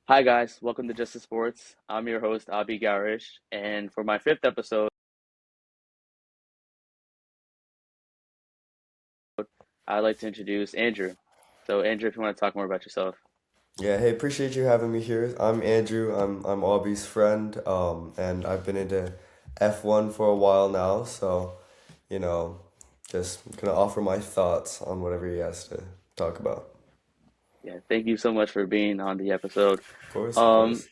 Hi guys, welcome to Justice Sports. I'm your host Abhi Garish, and for my fifth episode, I'd like to introduce Andrew. So Andrew, if you want to talk more about yourself. Yeah, hey, appreciate you having me here. I'm Andrew. I'm Aubrey's friend. And I've been into F1 for a while now, so you know, just gonna offer my thoughts on whatever he has to talk about. Yeah, thank you so much for being on the episode. Of course, of Um, course.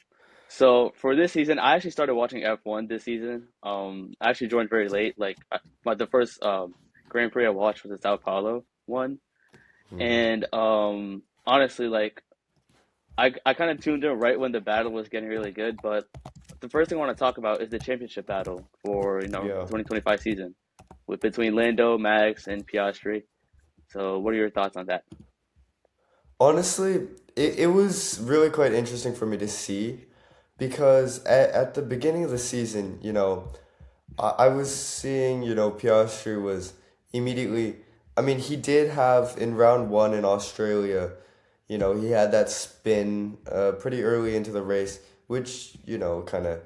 so for this season, I actually started watching F1 this season. I actually joined very late. But the first Grand Prix I watched was the Sao Paulo one, and honestly, I kind of tuned in right when the battle was getting really good, but the first thing I want to talk about is the championship battle for, Yeah. 2025 season with between Lando, Max, and Piastri. So, what are your thoughts on that? Honestly, it was really quite interesting for me to see because at the beginning of the season, I was seeing, Piastri was immediately, I mean, he did have in round one in Australia, he had that spin pretty early into the race, which, kind of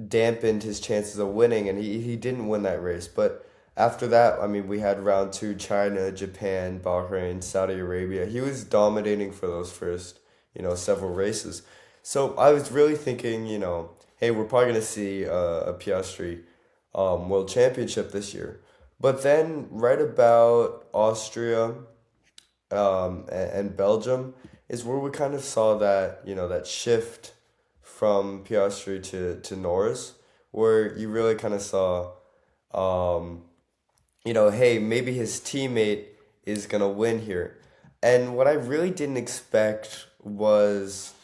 dampened his chances of winning, and he didn't win that race. But after that, I mean, we had round two: China, Japan, Bahrain, Saudi Arabia. He was dominating for those first, several races. So I was really thinking, hey, we're probably gonna see a Piastri World Championship this year. But then, right about Austria and Belgium is where we kind of saw that that shift from Piastri to Norris, where you really kind of saw, um, hey, maybe his teammate is gonna win here, and what I really didn't expect was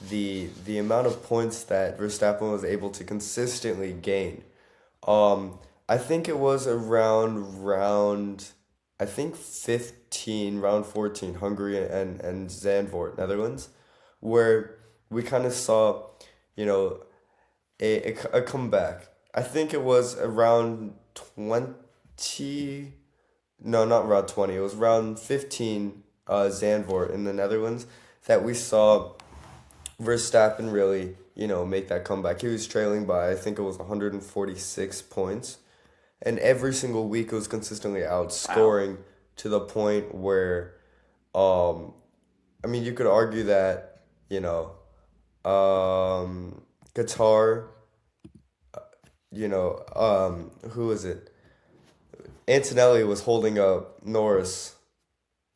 the amount of points that Verstappen was able to consistently gain. Um, I think it was around I think 15, round 14, Hungary and Zandvoort, Netherlands, where we kind of saw, you know, a comeback. I think it was around 20, no, not around 20, it was around 15, Zandvoort in the Netherlands, that we saw Verstappen really, make that comeback. He was trailing by, I think it was 146 points. And every single week it was consistently Wow. outscoring to the point where, um, I mean, you could argue that, Qatar, who is it? Antonelli was holding up Norris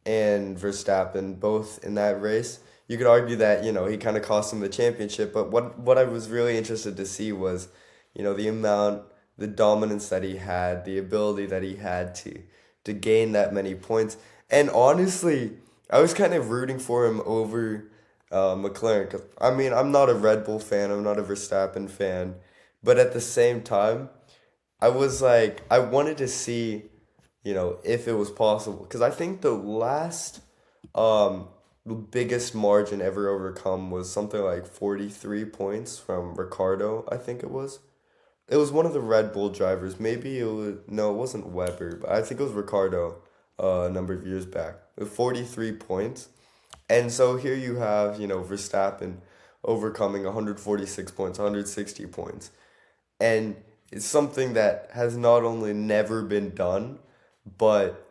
and Verstappen both in that race. You could argue that, he kind of cost him the championship, but what I was really interested to see was, the amount, the dominance that he had, the ability that he had to gain that many points. And honestly, I was kind of rooting for him over McLaren. 'Cause, I mean, I'm not a Red Bull fan, I'm not a Verstappen fan, but at the same time, I was like, I wanted to see, if it was possible. Because I think the last um, biggest margin ever overcome was something like 43 points from Ricardo, I think it was. It was one of the Red Bull drivers. Maybe it was, no, it wasn't Weber, but I think it was Ricardo a number of years back. With 43 points. And so here you have, Verstappen overcoming 146 points, 160 points. And it's something that has not only never been done, but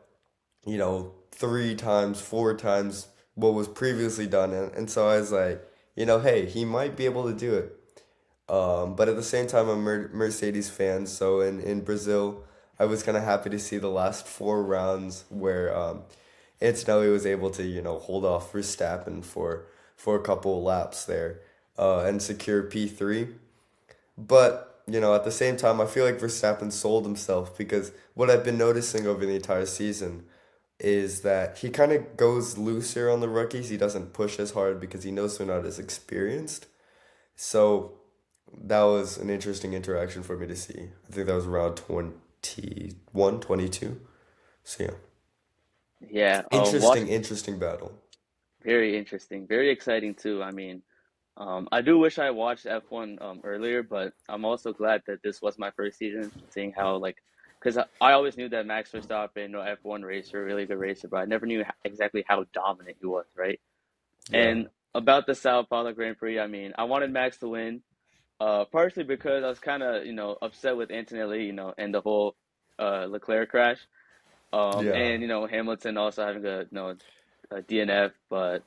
three times, four times what was previously done. And so I was like, hey, he might be able to do it. But at the same time, I'm a Mercedes fan. So in Brazil, I was kind of happy to see the last four rounds where Antonelli was able to, hold off Verstappen for a couple of laps there and secure P3. But, at the same time, I feel like Verstappen sold himself because what I've been noticing over the entire season is that he kind of goes looser on the rookies. He doesn't push as hard because he knows they're not as experienced. So that was an interesting interaction for me to see. I think that was around 21, 22. So yeah, Yeah. interesting, interesting battle. Very interesting, very exciting too. I mean, I do wish I watched F1 earlier, but I'm also glad that this was my first season, seeing how because I always knew that Max Verstappen, F1 racer, really good racer, but I never knew exactly how dominant he was, right? Yeah. And about the Sao Paulo Grand Prix, I mean, I wanted Max to win, partially because I was kind of, upset with Antonelli, and the whole Leclerc crash. Yeah. And Hamilton also having a DNF, but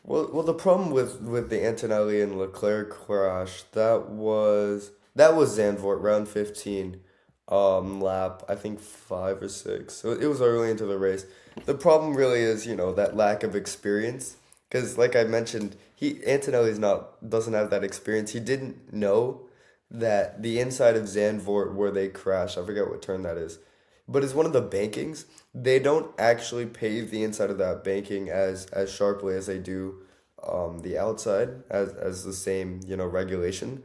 Well, the problem with the Antonelli and Leclerc crash that was Zandvoort round 15, lap I think 5 or 6. So it was early into the race. The problem really is that lack of experience because like I mentioned, he Antonelli's not doesn't have that experience. He didn't know that the inside of Zandvoort where they crash, I forget what turn that is, but it's one of the bankings. They don't actually pave the inside of that banking as sharply as they do the outside as the same regulation,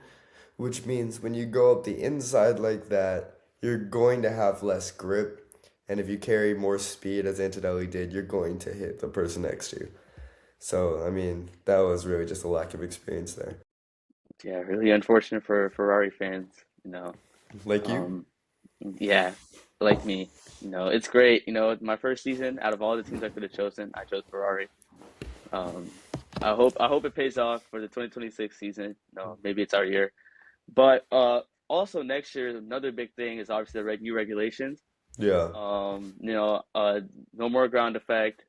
which means when you go up the inside like that, you're going to have less grip, and if you carry more speed as Antonelli did, you're going to hit the person next to you. So I mean that was really just a lack of experience there. yeah, really unfortunate for Ferrari fans, you know. Like you? Um, yeah, like me, it's great. My first season out of all the teams I could have chosen, I chose Ferrari. Um, I hope it pays off for the 2026 season. Maybe it's our year. But also next year, another big thing is obviously the new regulations. Yeah. No more ground effect.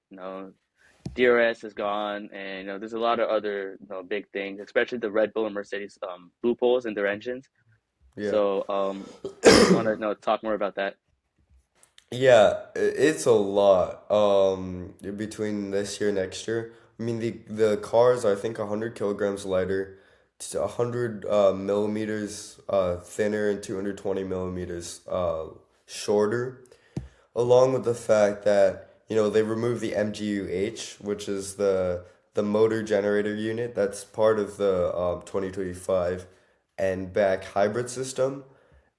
DRS is gone, and there's a lot of other big things, especially the Red Bull and Mercedes loopholes in their engines. Yeah. So if you want to talk more about that. Yeah, it's a lot between this year and next year. I mean the cars are I think 100 kilograms lighter, to 100 millimeters thinner and 220 millimeters shorter, along with the fact that they remove the MGUH, which is the motor generator unit that's part of the 2025 and back hybrid system,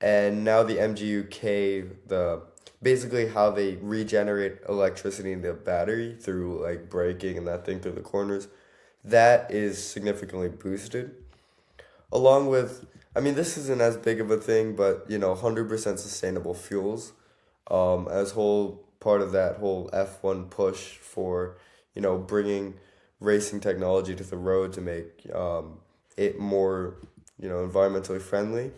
and now the MGUK, the basically how they regenerate electricity in the battery through like braking and that thing through the corners, that is significantly boosted. Along with, I mean, this isn't as big of a thing, but 100% sustainable fuels, as whole part of that whole F1 push for, bringing racing technology to the road to make it more, environmentally friendly.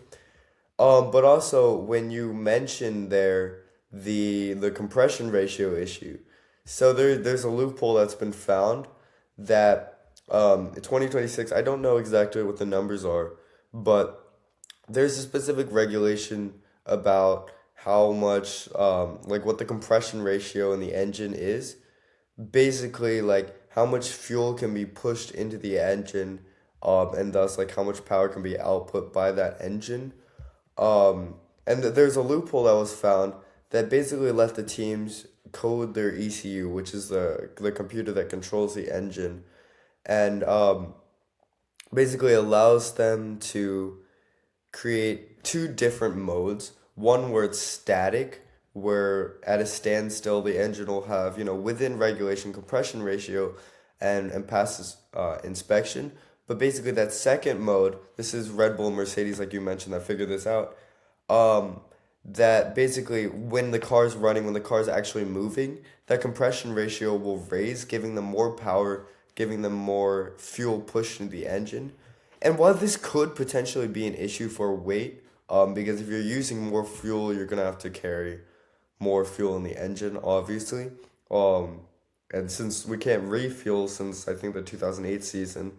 But also when you mention there the compression ratio issue, so there's a loophole that's been found that in 2026, I don't know exactly what the numbers are, but there's a specific regulation about how much like what the compression ratio in the engine is. Basically, like how much fuel can be pushed into the engine, and thus like how much power can be output by that engine. Um, and there's a loophole that was found that basically let the teams code their ECU, which is the computer that controls the engine, and basically allows them to create two different modes. One where it's static, where at a standstill the engine will have, within regulation compression ratio and passes inspection. But basically that second mode, this is Red Bull and Mercedes, like you mentioned, that figured this out. Um, that basically when the car's running, when the car's actually moving, that compression ratio will raise, giving them more power, giving them more fuel pushed into the engine. And while this could potentially be an issue for weight, because if you're using more fuel, you're gonna have to carry more fuel in the engine, obviously. Um, and since we can't refuel since I think the 2008 season,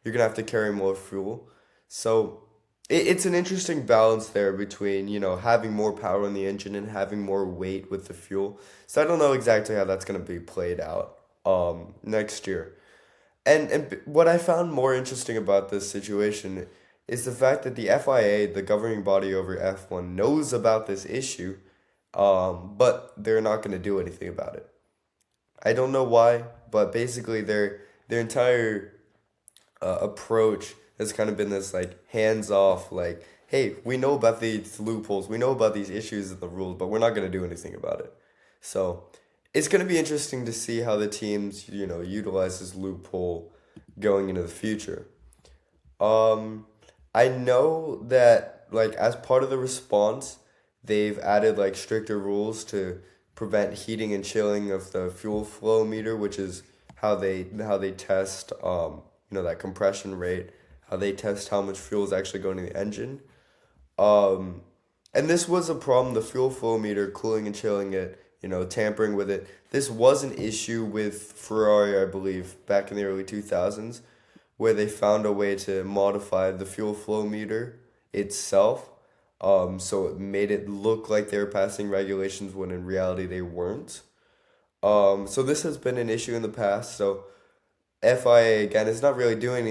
you're gonna have to carry more fuel. So it's an interesting balance there between, having more power in the engine and having more weight with the fuel. So I don't know exactly how that's gonna be played out next year. And what I found more interesting about this situation is the fact that the FIA, the governing body over F1, knows about this issue, but they're not going to do anything about it. I don't know why, but basically their entire approach has kind of been this like hands off, like, hey, we know about these loopholes, we know about these issues in the rules, but we're not going to do anything about it. So it's going to be interesting to see how the teams, utilize this loophole going into the future. Um, I know that like as part of the response, they've added like stricter rules to prevent heating and chilling of the fuel flow meter, which is how they test. that compression rate, how they test how much fuel is actually going to the engine. Um, and this was a problem, the fuel flow meter, cooling and chilling it, tampering with it. This was an issue with Ferrari, I believe, back in the early 2000s, where they found a way to modify the fuel flow meter itself. So it made it look like they were passing regulations when in reality they weren't. So this has been an issue in the past. So FIA again is not really doing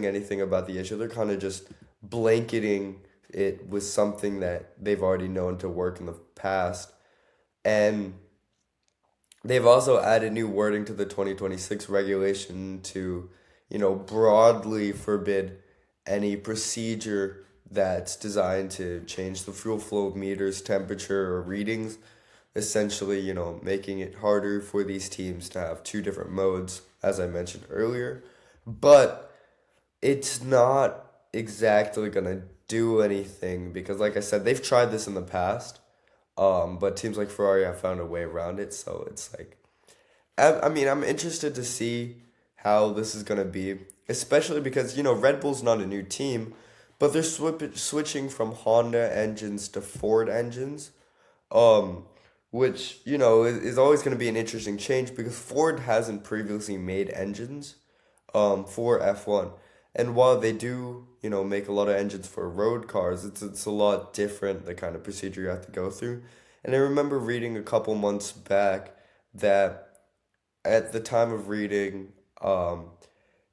anything about the issue. They're kind of just blanketing it with something that they've already known to work in the past. And they've also added new wording to the 2026 regulation to, broadly forbid any procedure that's designed to change the fuel flow meters, temperature, or readings, essentially, making it harder for these teams to have two different modes, as I mentioned earlier. But it's not exactly gonna do anything because, like I said, they've tried this in the past. But teams like Ferrari have found a way around it, so it's like, I mean, I'm interested to see how this is gonna be, especially because Red Bull's not a new team, but they're switching from Honda engines to Ford engines, um, which is always going to be an interesting change because Ford hasn't previously made engines for F1. And while they do, make a lot of engines for road cars, it's a lot different the kind of procedure you have to go through. And I remember reading a couple months back that at the time of reading,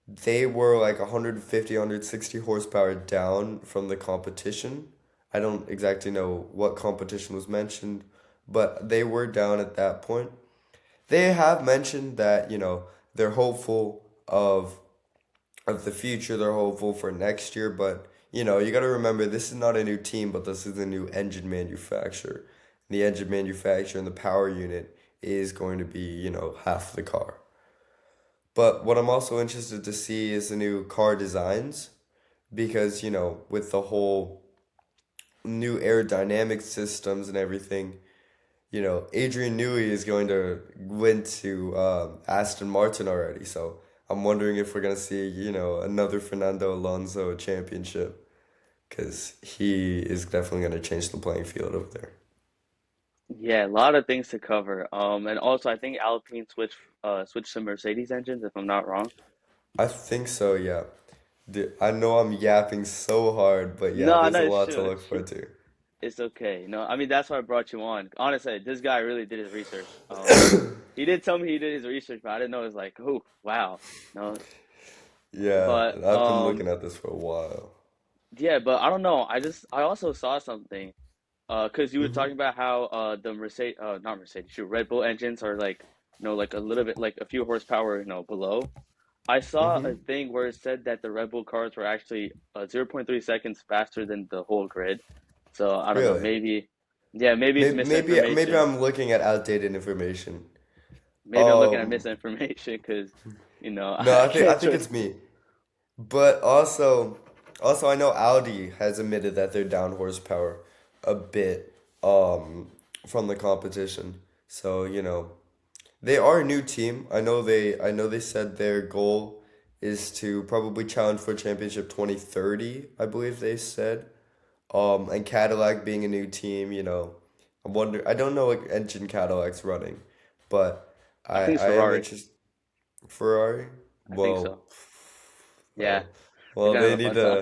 they were like 150, 160 horsepower down from the competition. I don't exactly know what competition was mentioned, but they were down at that point. They have mentioned that, they're hopeful of the future, they're hopeful for next year, but you got to remember this is not a new team, but this is a new engine manufacturer. The engine manufacturer and the power unit is going to be, half the car. But what I'm also interested to see is the new car designs because, with the whole new aerodynamic systems and everything, Adrian Newey is going to went to Aston Martin already. So I'm wondering if we're going to see, another Fernando Alonso championship because he is definitely going to change the playing field over there. Yeah, a lot of things to cover. And also I think Alpine switched to Mercedes engines, if I'm not wrong. I think so, yeah. I know I'm yapping so hard, but yeah, No, there's a no, lot to sure, look sure. forward to. It's okay. No, I mean that's why I brought you on. Honestly, this guy really did his research. He did tell me he did his research, but I didn't know it was like, oh, wow. No, Yeah, but I've been looking at this for a while. yeah, but I don't know. I also saw something. 'Cause you were Hmm. talking about how the not Mercedes, shoot, Red Bull engines are like, like a little bit like a few horsepower, below. I saw a Hmm. thing where it said that the Red Bull cars were actually 0.3 seconds faster than the whole grid. So I don't know, Really? maybe, yeah, maybe it's Maybe misinformation. I'm looking at outdated information. Maybe I'm looking at Um, misinformation because, no, I I can't think trust. it's me. But also I know Audi has admitted that they're down horsepower a bit from the competition. So, they are a new team. I know they said their goal is to probably challenge for championship 2030, I believe they said. And Cadillac being a new team, I don't know what engine Cadillac's running, but I think it's I am Ferrari. interested. Ferrari? I think Whoa. so. Yeah, Well, they're well, gonna have they a need fun time.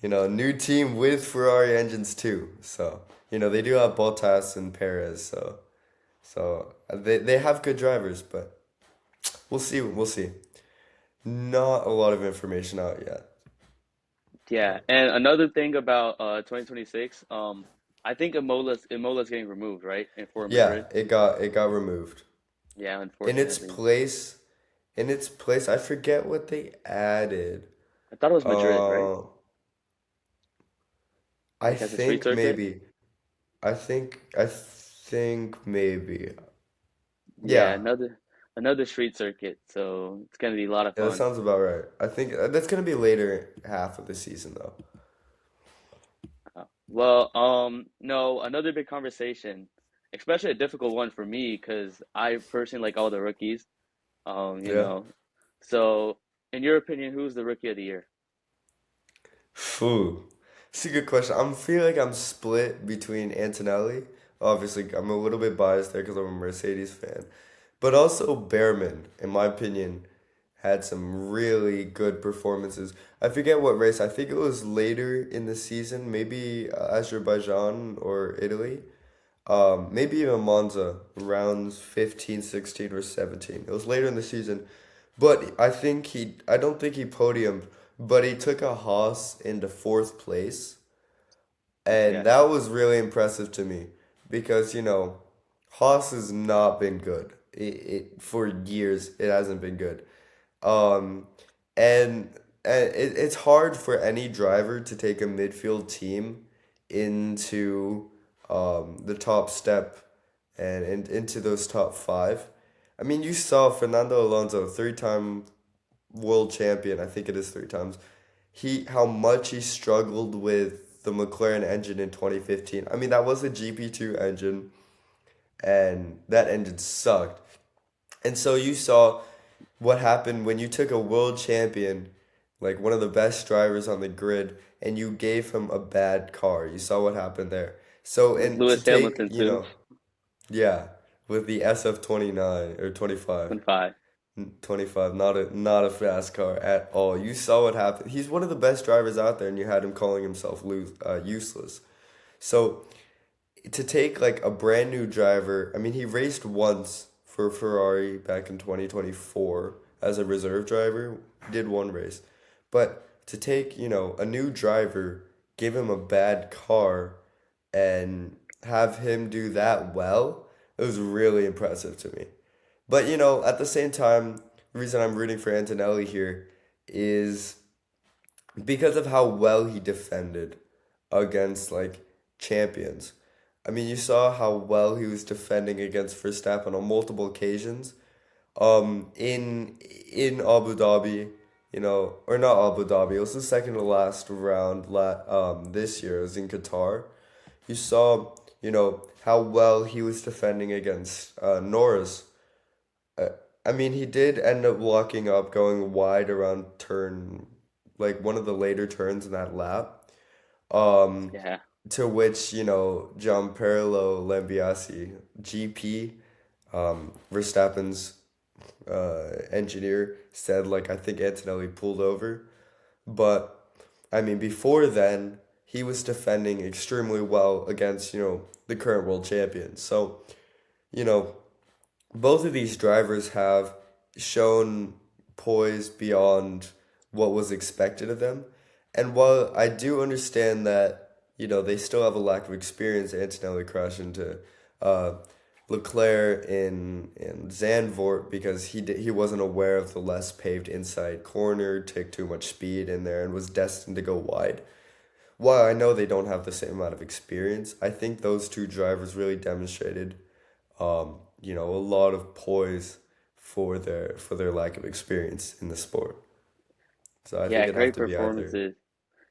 a, new team with Ferrari engines too. So, they do have Bottas and Perez, so they have good drivers, but we'll see, we'll see. Not a lot of information out yet. Yeah, and another thing about 2026, I think Imola's getting removed, right? And for Yeah, Madrid. it got removed. Yeah, In its unfortunately. place, I forget what they added. I thought it was Madrid, right? Uh, I Like as a street think circuit. maybe. I think maybe. Yeah, Yeah. another street circuit. So it's gonna be a lot of Yeah, that fun. sounds about right. I think that's gonna be later half of the season though. Well, no, another big conversation, especially a difficult one for me because I personally like all the rookies. Um, you Yeah. know, so. in your opinion, who's the rookie of the year? Phew. It's a good question. I'm feel like I'm split between Antonelli. Obviously, I'm a little bit biased there because I'm a Mercedes fan. But also Behrman, in my opinion, had some really good performances. I forget what race. I think it was later in the season, maybe Azerbaijan or Italy. Maybe even Monza, rounds 15, 16, or 17. It was later in the season. But I don't think he podiumed, but he took a Haas into fourth place. And Yeah, that was really impressive to me because, Haas has not been good. For years, it hasn't been good. Um, and it's hard for any driver to take a midfield team into the top step and into those top five. I mean, you saw Fernando Alonso, three-time world champion. I think it is three times. How much he struggled with the McLaren engine in 2015. I mean, that was a GP2 engine, and that engine sucked. And so you saw what happened when you took a world champion, like one of the best drivers on the grid, and you gave him a bad car. You saw what happened there. So, with and to Lewis take, Hamilton too, yeah, with the SF 29 or 25. 25. 25, not a fast car at all. You saw what happened. He's one of the best drivers out there, and you had him calling himself useless. So to take like a brand new driver, I mean, he raced once for Ferrari back in 2024 as a reserve driver, did one race. But to take, a new driver, give him a bad car, and have him do that well, it was really impressive to me. But at the same time, the reason I'm rooting for Antonelli here is because of how well he defended against like champions. I mean, you saw how well he was defending against Verstappen on multiple occasions. In Abu Dhabi, or not Abu Dhabi, it was the second to last round this year. It was in Qatar. You saw, how well he was defending against Norris. uh, I mean, he did end up locking up, going wide around turn, like one of the later turns in that lap. Um, Yeah, to which, Giancarlo Lambiasi, GP, Verstappen's engineer, said, like, I think Antonelli pulled over. But, I mean, before then, he was defending extremely well against, the current world champion. So, you know, both of these drivers have shown poise beyond what was expected of them. And while I do understand that, they still have a lack of experience, Antonelli crashed into uh, Leclerc in Zandvoort because he wasn't aware of the less paved inside corner, took too much speed in there, and was destined to go wide. While I know they don't have the same amount of experience, I think those two drivers really demonstrated a lot of poise for their lack of experience in the sport. So I think yeah, it'd have great to be either. performances.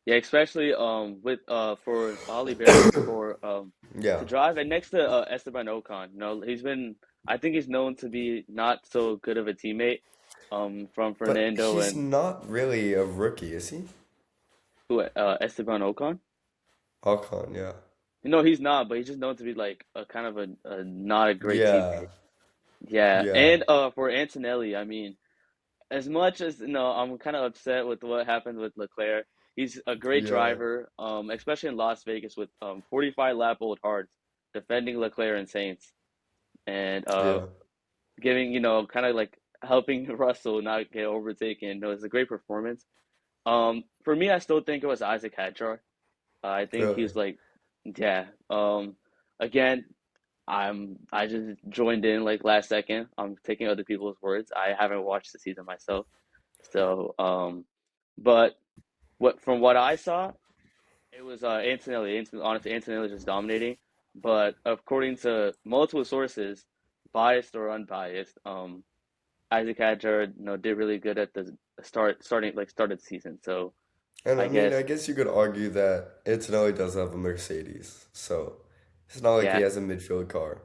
Yeah, especially with for Ollie Bearman for Yeah, to drive and next to Esteban Ocon. He's been I think he's known to be not so good of a teammate from but Fernando he's and not really a rookie, is he? who Esteban Ocon. Ocon, yeah, He's not, but he's just known to be like a kind of a not a great yeah, teammate. Yeah, yeah, and for Antonelli, I mean, as much as I'm kind of upset with what happened with Leclerc. He's a great yeah, driver, especially in Las Vegas with 45 lap old hards, defending Leclerc and Saints, and yeah. giving kind of like helping Russell not get overtaken. No, it's a great performance. For me, I still think it was Isaac Hadjar. I think Really. he's like, yeah. Again, I just joined in like last second. I'm taking other people's words. I haven't watched the season myself. So, but what I saw, it was Antonelli. Honestly, Antonelli just dominating. But according to multiple sources, biased or unbiased, Isaac Hadjar, did really good at the started the season. So And I I mean, guess I guess you could argue that Antonelli does have a Mercedes, so it's not like he yeah, has a midfield car,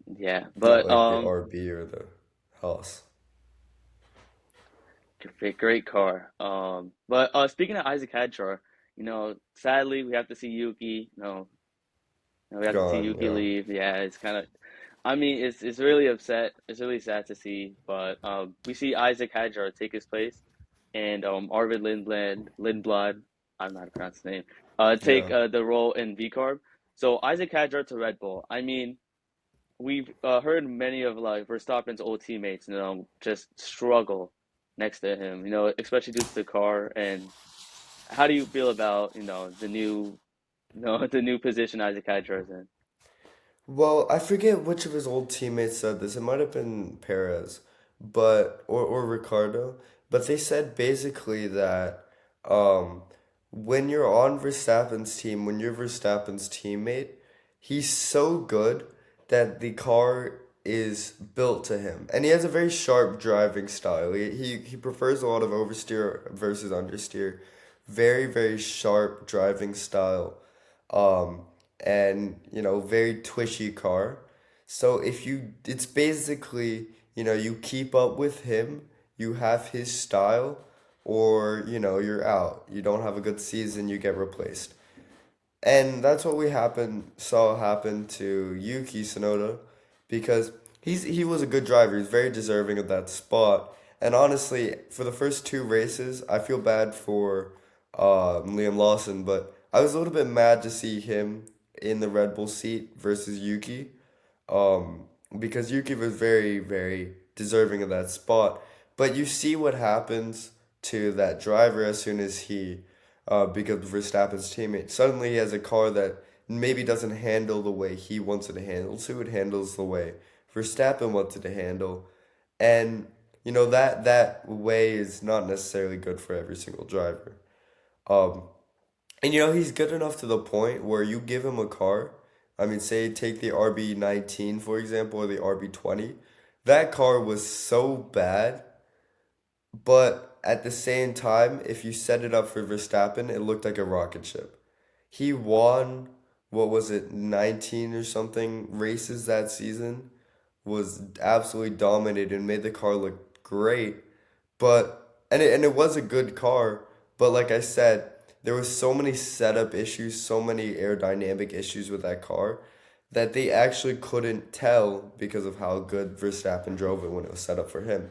yeah. not But like the RB or the Haas. Great car. But speaking of Isaac Hadjar, sadly we have to see Yuki. We have to see Gone, Yuki yeah. leave. Yeah, it's kind of. I mean, it's really upset. It's really sad to see, but we see Isaac Hadjar take his place, and Arvid Lindblad. I don't know how to pronounce his name. Take Yeah. the role in VCarb. So Isaac Hadjar to Red Bull. I mean, we've heard many of like Verstappen's old teammates, just struggle next to him. Especially due to the car. And how do you feel about the new, the new position Isaac Hadjar is in? Well, I forget which of his old teammates said this. It might have been Perez, but or Ricardo, but they said basically that um when you're on Verstappen's team, when you're Verstappen's teammate, he's so good that the car is built to him. And he has a very sharp driving style. He prefers a lot of oversteer versus understeer. Very, very sharp driving style. Um and very twitchy car. So it's basically, you keep up with him, you have his style, or you're out. You don't have a good season, you get replaced. And that's what we saw happen to Yuki Tsunoda because he was a good driver. He's very deserving of that spot. And honestly, for the first two races, I feel bad for Liam Lawson, but I was a little bit mad to see him in the Red Bull seat versus Yuki, um, because Yuki was very, very deserving of that spot. But you see what happens to that driver as soon as because Verstappen's teammate, suddenly he has a car that maybe doesn't handle the way he wants it to handle, so it handles the way Verstappen wants it to handle. And, that way is not necessarily good for every single driver. Um, and he's good enough to the point where you give him a car. I mean, say take the RB19 for example, or the RB20. That car was so bad, but at the same time, if you set it up for Verstappen, it looked like a rocket ship. He won, what was it, 19 or something races that season, was absolutely dominated and made the car look great. And it was a good car, but like I said, there was so many setup issues, so many aerodynamic issues with that car that they actually couldn't tell because of how good Verstappen drove it when it was set up for him.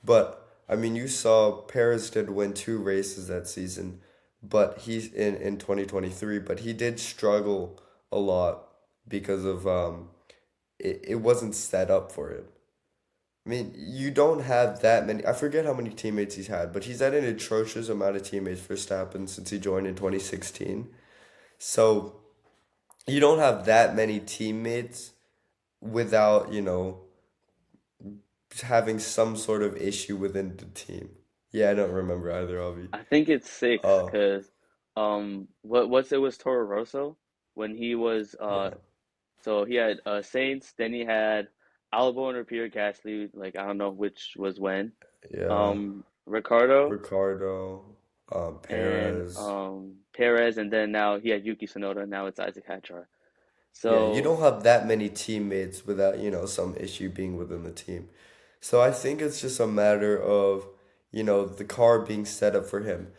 But I mean, you saw Perez did win two races that season, but he's in 2023, but he did struggle a lot because of it wasn't set up for him. I mean, you don't have that many. I forget how many teammates he's had, but he's had an atrocious amount of teammates for Stappen since he joined in 2016. So you don't have that many teammates without, having some sort of issue within the team. Yeah, I don't remember either, Avi. I think it's six Oh, because what's it was Toro Rosso when he was yeah, so he had Saints, then he had Albon or Pierre Gasly, like I don't know which was when. yeah. Ricardo Ricardo, and Perez. Perez, and then now he had Yuki Tsunoda. Now it's Isaac Hadjar. Yeah, you So don't have that many teammates without, some issue being within the team. So I think it's just a matter of, the car being set up for him.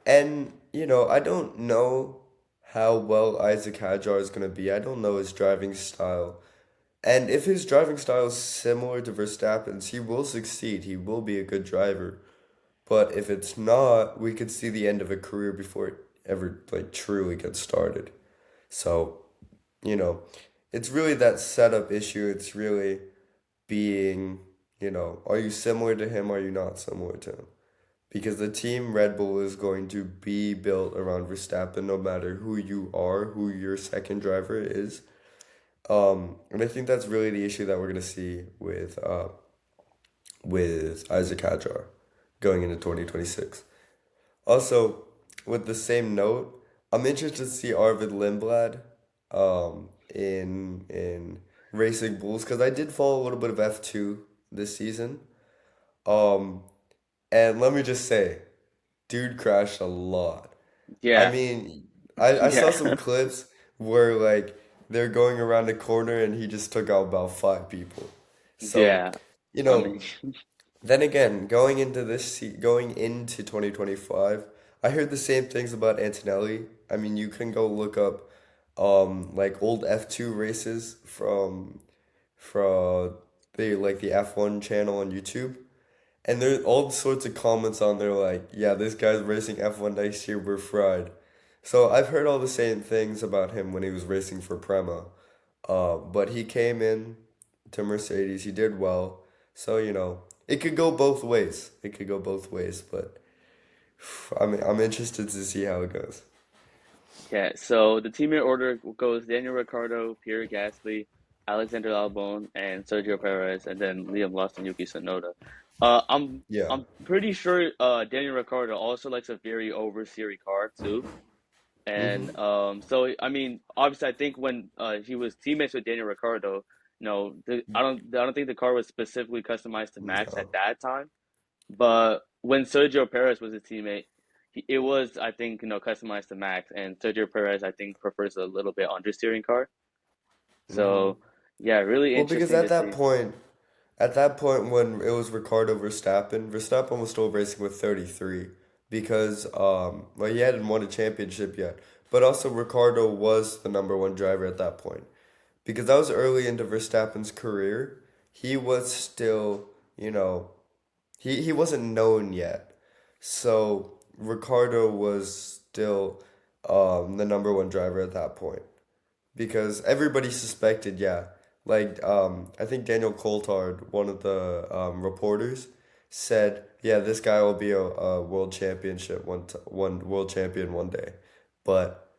And, I don't know how well Isaac Hadjar is going to be. I don't know his driving style. And if his driving style is similar to Verstappen's, he will succeed. He will be a good driver. But if it's not, we could see the end of a career before it ever like truly gets started. So, you know, it's really that setup issue. It's really being, are you similar to him? Are you not similar to him? Because the team Red Bull is going to be built around Verstappen no matter who you are, who your second driver is. And I think that's really the issue that we're gonna see with Isaac Hadjar going into 2026. Also, with the same note, I'm interested to see Arvid Lindblad in Racing Bulls because I did follow a little bit of F2 this season. Um, and let me just say, dude crashed a lot. I yeah, mean, I saw some yeah, clips where like they're going around a corner and he just took out about five people. So, yeah. you I know, mean, Then again, going into 2025, I heard the same things about Antonelli. I mean, you can go look up like old F2 races from the F1 channel on YouTube. And there's all sorts of comments on there like, yeah, this guy's racing F1 next year, we're fried. So I've heard all the same things about him when he was racing for Prema. But he came in to Mercedes, he did well. So, it could go both ways. It could go both ways, but I'm interested to see how it goes. Yeah, so the teammate order goes Daniel Ricciardo, Pierre Gasly, Alexander Albon, and Sergio Perez, and then Liam Lawson, Yuki Tsunoda. Yeah. I'm pretty sure Daniel Ricciardo also likes a very oversteery car too. And Mm-hmm. so I mean, obviously, I think when he was teammates with Daniel Ricciardo, I don't think the car was specifically customized to Max at No. that time. But when Sergio Perez was his teammate, it was, I think, customized to Max, and Sergio Perez, I think, prefers a little bit understeering car. Mm-hmm. So, yeah, really Well, because interesting to see. at that point when it was Ricardo Verstappen, Verstappen was still racing with 33 because well he hadn't won a championship yet. But also Ricardo was the number one driver at that point. Because that was early into Verstappen's career. He was still, you know, he wasn't known yet. So Ricardo was still the number one driver at that point because everybody suspected, yeah. Like, I think Daniel Coulthard, one of the reporters, said, "Yeah, this guy will be a world championship one world champion one day," but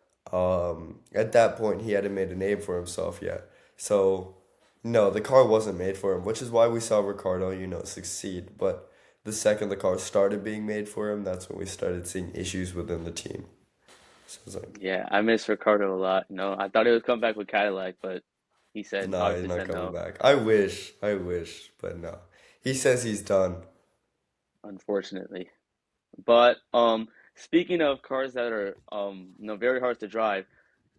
at that point he hadn't made a name for himself yet. So, no, the car wasn't made for him, which is why we saw Ricardo, succeed. But the second the car started being made for him, that's when we started seeing issues within the team. So it's like, Yeah, I miss Ricardo a lot. I thought he would come back with Cadillac, but he said nah, he's obviously not said coming no, back. I wish, but no. He says he's done. unfortunately. But speaking of cars that are very hard to drive,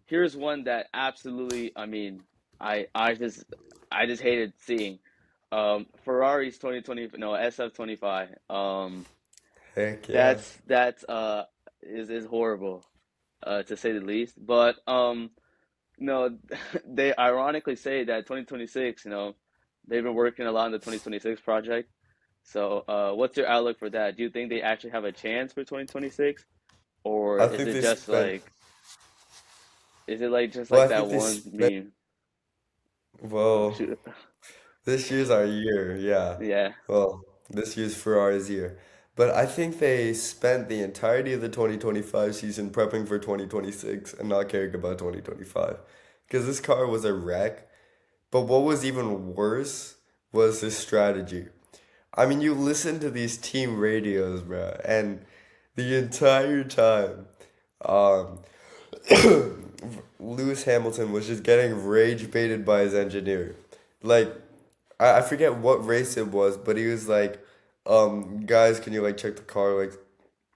here's one that absolutely, I mean, I just hated seeing. Ferrari's 2020, no, SF25. Heck yeah. That's is horrible, to say the least. But no, they ironically say that 2026, they've been working a lot on the 2026 project. So, what's your outlook for that? Do you think they actually have a chance for 2026, or I think they spent, is it like just well, like I that think they one spent, meme? Oh well, shoot. this year's our year, yeah. Yeah. Well, this year's Ferrari's year. But I think they spent the entirety of the 2025 season prepping for 2026 and not caring about 2025. Because this car was a wreck. But what was even worse was the strategy. I mean, you listen to these team radios, bro, and the entire time, um, Lewis Hamilton was just getting rage baited by his engineer. Like, I forget what race it was, but he was like, guys, can you like check the car?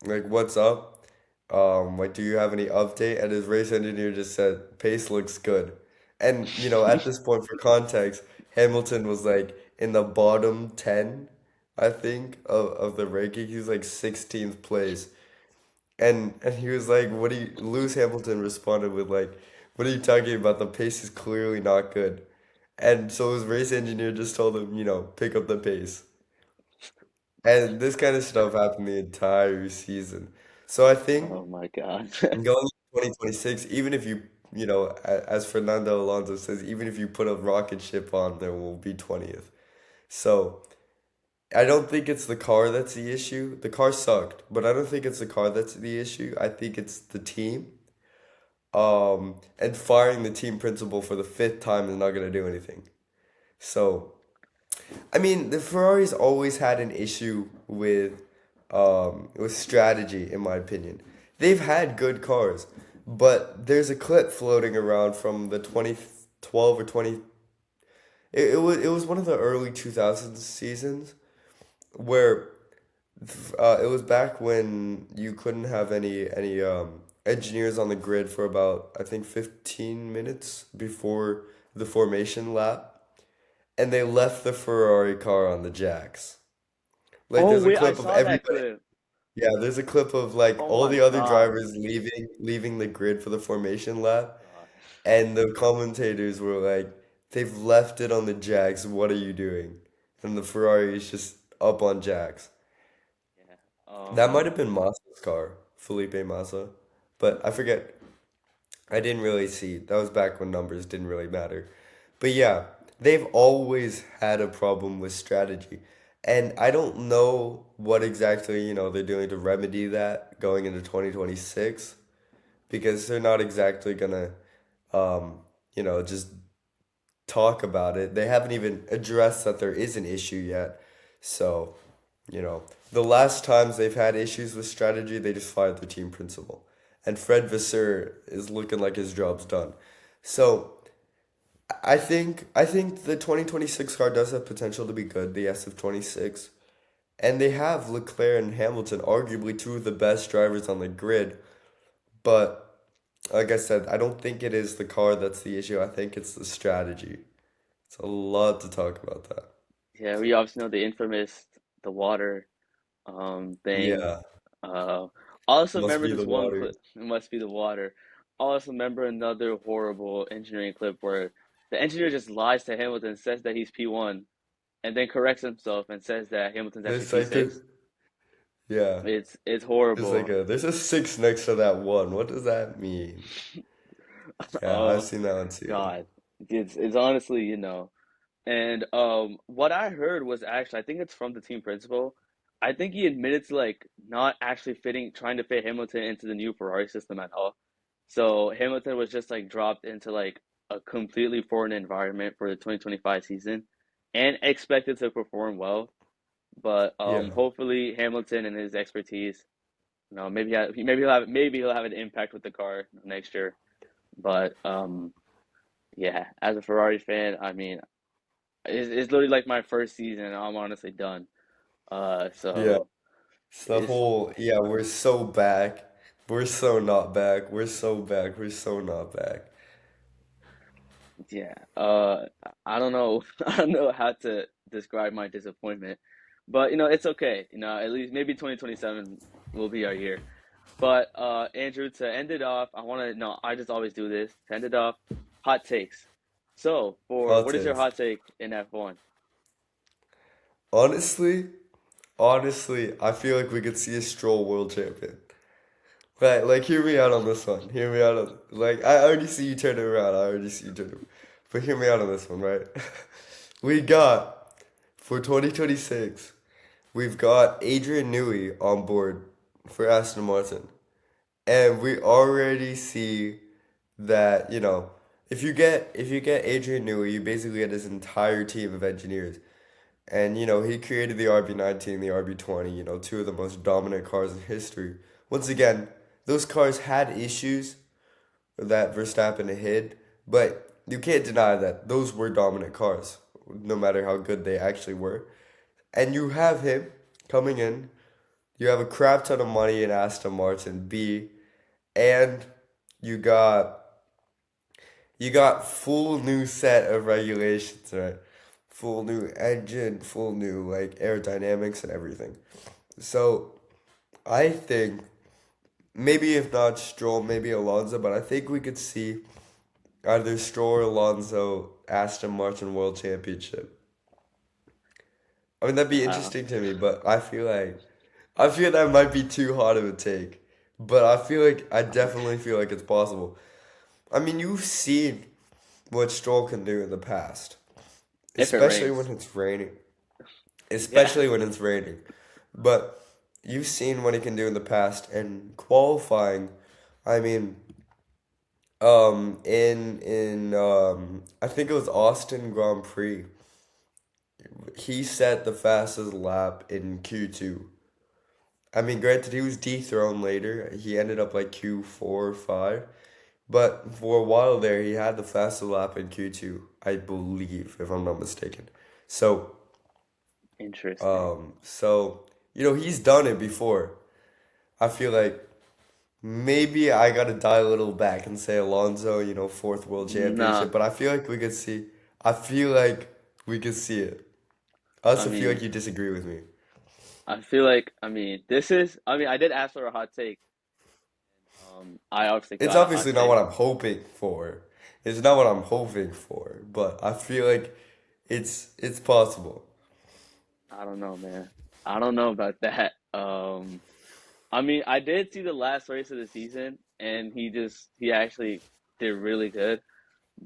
Like what's up? Like, do you have any update? And his race engineer just said, pace looks good. And, at this point, for context, Hamilton was like in the bottom 10, I think, of the ranking. He was like 16th place. And he was like, Lewis Hamilton responded with like, what are you talking about? The pace is clearly not good. And so his race engineer just told him, pick up the pace. And this kind of stuff happened the entire season. So I think Oh my God. going into 2026, even if as Fernando Alonso says, even if you put a rocket ship on, there will be 20th. So I don't think it's the car that's the issue. The car sucked, but I don't think it's the car that's the issue. I think it's the team. And firing the team principal for the fifth time is not going to do anything. So, I mean, the Ferraris always had an issue with strategy, in my opinion. They've had good cars, but there's a clip floating around from the 2012 or 20. It was one of the early 2000s seasons where it was back when you couldn't have any engineers on the grid for about I think 15 minutes before the formation lap, and they left the Ferrari car on the jacks. Like Oh there's a wait, I clip of saw that everybody. clip. Yeah, there's a clip of like Oh all my the other God. drivers leaving the grid for the formation lap, God. and the commentators were like, "They've left it on the jacks. What are you doing?" And the Ferrari is just up on jacks. Yeah. That might have been Massa's car, Felipe Massa, but I forget. I didn't really see. That was back when numbers didn't really matter. But yeah, they've always had a problem with strategy. And I don't know what exactly, they're doing to remedy that going into 2026 because they're not exactly gonna just talk about it. They haven't even addressed that there is an issue yet. So, the last times they've had issues with strategy, they just fired the team principal. And Fred Vasseur is looking like his job's done. So, I think the 2026 car does have potential to be good, the SF26. And they have Leclerc and Hamilton, arguably two of the best drivers on the grid. But like I said, I don't think it is the car that's the issue. I think it's the strategy. It's a lot to talk about that. Yeah, we obviously know the infamous the water thing. Yeah, Uh also must remember be this the one water. clip, it must be the water. Also remember another horrible engineering clip where the engineer just lies to Hamilton, says that he's P1, and then corrects himself and says that Hamilton's actually There's like P6. a yeah. It's There's horrible. there's a six next to that one. What does that mean? Yeah, I've Oh seen that one too. God. It's honestly, And what I heard was actually, I think it's from the team principal. I think he admitted to like not actually trying to fit Hamilton into the new Ferrari system at all. So Hamilton was just like dropped into like a completely foreign environment for the 2025 season and expected to perform well. But Yeah. hopefully Hamilton and his expertise, maybe he'll have an impact with the car next year. But yeah, as a Ferrari fan, I mean, it's literally like my first season, and I'm honestly done. Yeah. So It's the it's whole, yeah, we're so back. We're so not back. We're so back. We're so not back. yeah. I don't know. I don't know how to describe my disappointment, but it's okay. At least maybe 2027 will be our year. But Andrew, to end it off, I want to no. I just always do this. To end it off, hot takes. So, for Hot what is your takes. hot take in F1? Honestly, honestly, I feel like we could see a Stroll world champion. Like, hear me out on this one. Hear me out on, like, I already see you turning around. I already see you turning. But hear me out on this one, right? We got, for 2026, we've got Adrian Newey on board for Aston Martin. And we already see that, if you get Adrian Newey, you basically get his entire team of engineers. And he created the RB19, the RB20, two of the most dominant cars in history. Once again, those cars had issues that Verstappen hid, but you can't deny that those were dominant cars, no matter how good they actually were. And you have him coming in. You have a crap ton of money in Aston Martin B, and you got you got full new set of regulations, right? Full new engine, full new like aerodynamics and everything. So I think maybe if not Stroll, maybe Alonso, but I think we could see either Stroll or Alonso Aston Martin World Championship. I mean that'd be Wow. interesting to me, but I feel that might be too hard of a take. But I definitely feel like it's possible. I mean, you've seen what Stroll can do in the past, If it especially when rains. it's raining. Yeah. Especially when it's raining. But you've seen what he can do in the past and qualifying. I mean, I think it was Austin Grand Prix. He set the fastest lap in Q2. I mean, granted, he was dethroned later. He ended up like Q4 or 5. But for a while there, he had the fastest lap in Q2, I believe, if I'm not mistaken. So, Interesting. he's done it before. I feel like maybe I gotta die a little back and say Alonso, fourth world Nah, championship, but I feel like we could see. I feel like we could see it. I I also feel like mean, you disagree with me. I feel like this is I did ask for a hot take. I obviously It's got a hot obviously not take. what I'm hoping for. It's not what I'm hoping for, but I feel like it's possible. I don't know, man. I don't know about that. I did see the last race of the season, and he actually did really good.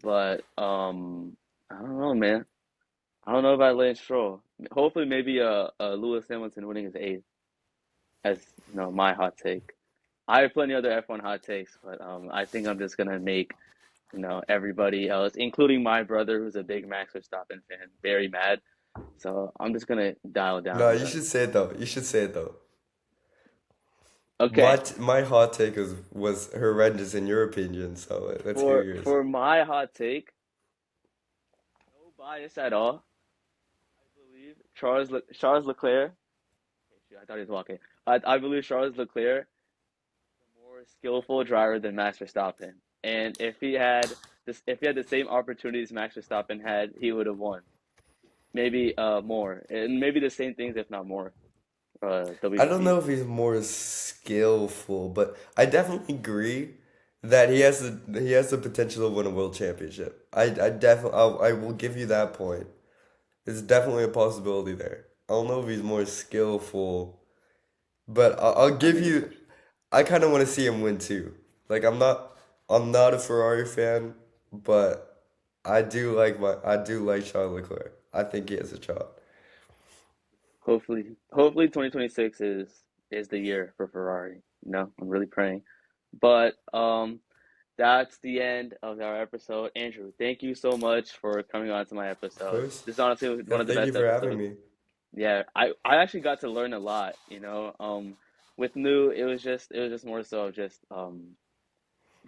But I don't know, man. I don't know about Lance Stroll. Hopefully, maybe Lewis Hamilton winning his eighth, as my hot take. I have plenty other F1 hot takes, but I think I'm just gonna make everybody else, including my brother, who's a big Max Verstappen fan, very mad. So I'm just gonna dial No, down you the. should say it though. You should say it though. Okay, My hot take was horrendous in your opinion, so let's hear yours. for my hot take, no bias at all. I believe Charles Leclerc. Okay, shoot, I thought he was walking. I believe Charles Leclerc is a more skillful driver than Max Verstappen, and if he had the same opportunities Max Verstappen had, he would have won. Maybe more, and maybe the same things, if not more. I don't WTP. know if he's more skillful, but I definitely agree that he has the potential to win a world championship. I definitely I will give you that point. It's definitely a possibility there. I don't know if he's more skillful, but I'll I give mean, you. I kind of want to see him win too. Like I'm not a Ferrari fan, but I do like Charles Leclerc. I think he has a shot. hopefully 2026 is the year for Ferrari. I'm really praying. But that's the end of our episode. Andrew, thank you so much for coming on to my Of episode. course. This is honestly Yeah, one of the thank you best for having episodes. me. Yeah, I actually got to learn a lot, with New, it was just more so just Well,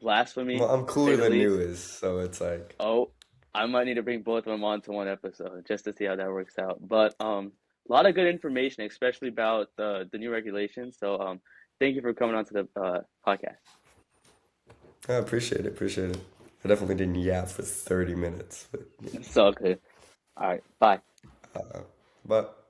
blasphemy I'm to say cooler the than New least. is, so it's like, Oh, I might need to bring both of them onto one episode just to see how that works out. But a lot of good information, especially about the new regulations. So thank you for coming onto the podcast. I appreciate it, appreciate it. I definitely didn't yap for 30 minutes, but It's all good. All right, bye. but